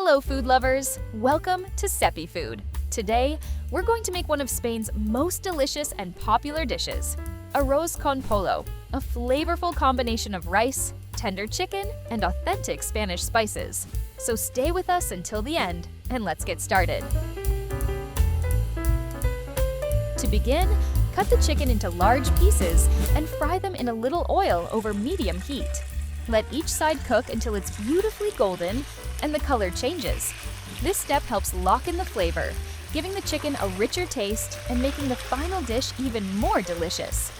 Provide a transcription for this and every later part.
Hello, food lovers! Welcome to Sepi Food. Today, we're going to make one of Spain's most delicious and popular dishes, Arroz con Pollo, a flavorful combination of rice, tender chicken, and authentic Spanish spices. So stay with us until the end, and let's get started. To begin, cut the chicken into large pieces and fry them in a little oil over medium heat. Let each side cook until it's beautifully golden and the color changes. This step helps lock in the flavor, giving the chicken a richer taste and making the final dish even more delicious.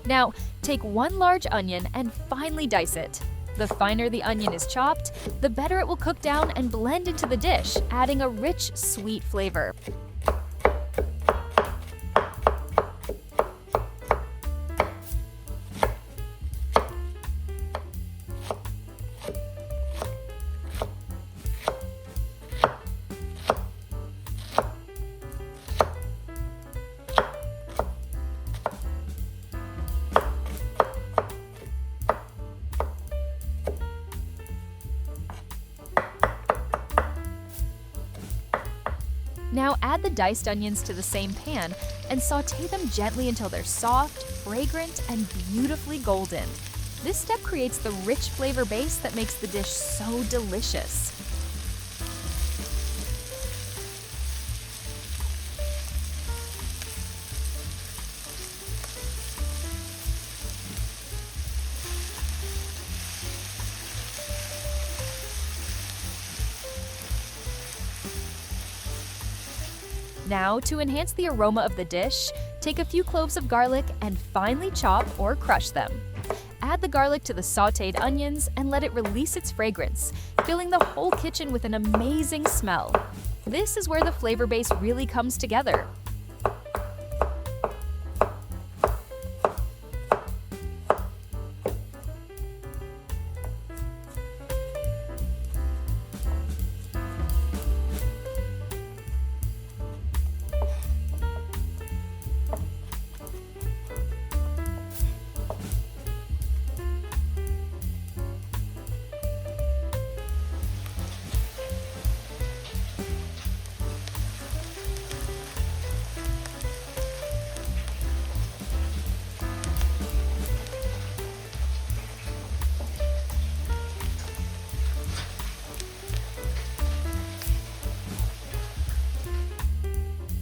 Now, take one large onion and finely dice it. The finer the onion is chopped, the better it will cook down and blend into the dish, adding a rich, sweet flavor. Now add the diced onions to the same pan and sauté them gently until they're soft, fragrant, and beautifully golden. This step creates the rich flavor base that makes the dish so delicious. Now, to enhance the aroma of the dish, take a few cloves of garlic and finely chop or crush them. Add the garlic to the sautéed onions and let it release its fragrance, filling the whole kitchen with an amazing smell. This is where the flavor base really comes together.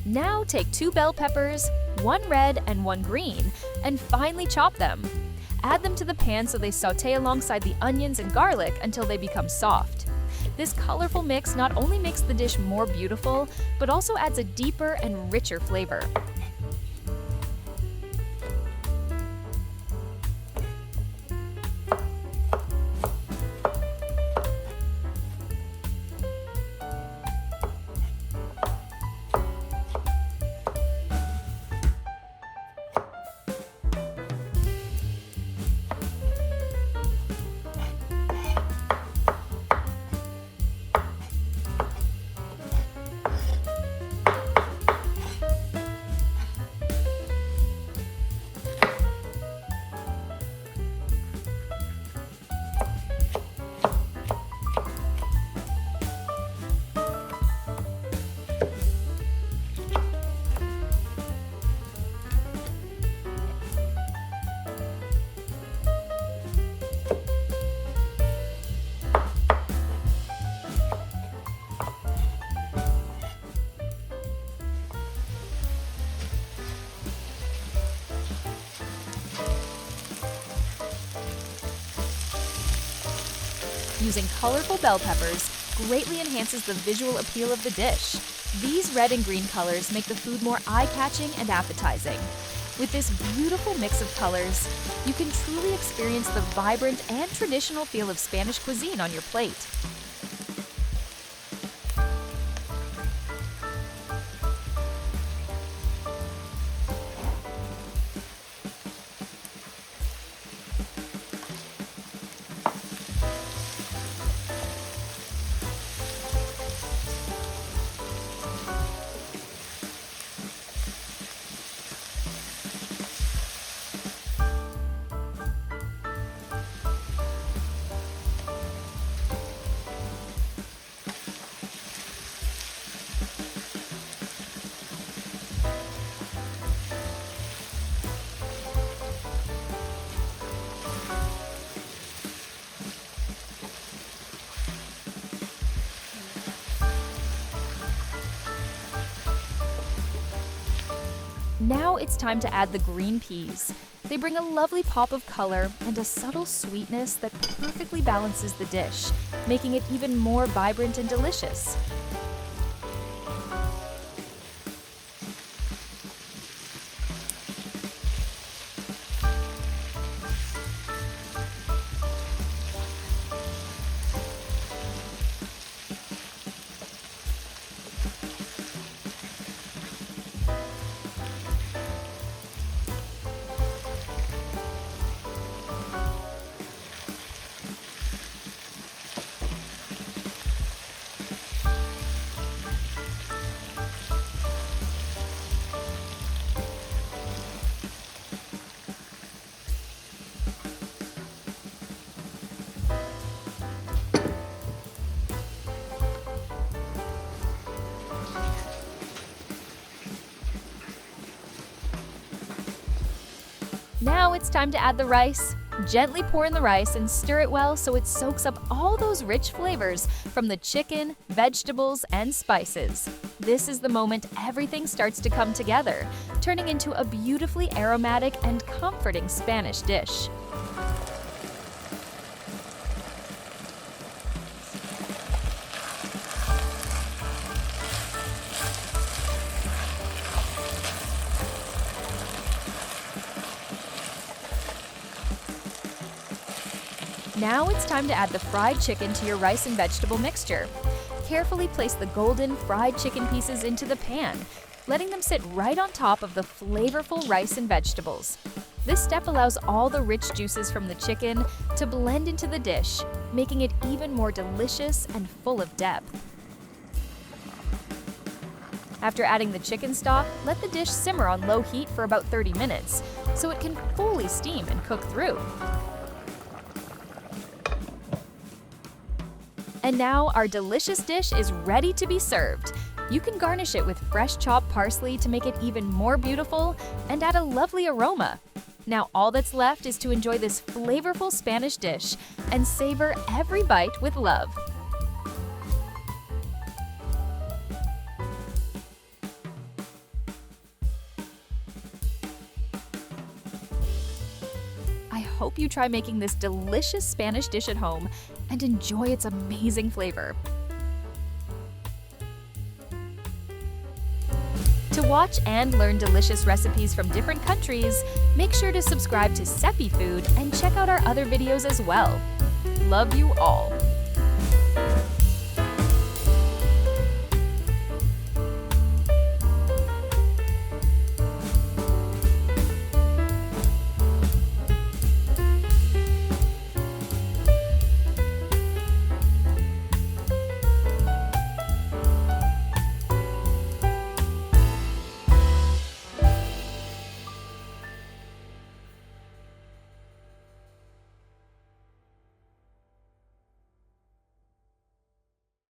Now take 2 bell peppers, 1 red and 1 green, and finely chop them. Add them to the pan so they sauté alongside the onions and garlic until they become soft. This colorful mix not only makes the dish more beautiful, but also adds a deeper and richer flavor. Using colorful bell peppers, greatly enhances the visual appeal of the dish. These red and green colors make the food more eye-catching and appetizing. With this beautiful mix of colors, you can truly experience the vibrant and traditional feel of Spanish cuisine on your plate. Now it's time to add the green peas. They bring a lovely pop of color and a subtle sweetness that perfectly balances the dish, making it even more vibrant and delicious. Now it's time to add the rice. Gently pour in the rice and stir it well so it soaks up all those rich flavors from the chicken, vegetables, and spices. This is the moment everything starts to come together, turning into a beautifully aromatic and comforting Spanish dish. Now it's time to add the fried chicken to your rice and vegetable mixture. Carefully place the golden fried chicken pieces into the pan, letting them sit right on top of the flavorful rice and vegetables. This step allows all the rich juices from the chicken to blend into the dish, making it even more delicious and full of depth. After adding the chicken stock, let the dish simmer on low heat for about 30 minutes so it can fully steam and cook through. And now our delicious dish is ready to be served. You can garnish it with fresh chopped parsley to make it even more beautiful and add a lovely aroma. Now all that's left is to enjoy this flavorful Spanish dish and savor every bite with love. I hope you try making this delicious Spanish dish at home and enjoy its amazing flavor. To watch and learn delicious recipes from different countries, make sure to subscribe to Sepi Food and check out our other videos as well. Love you all!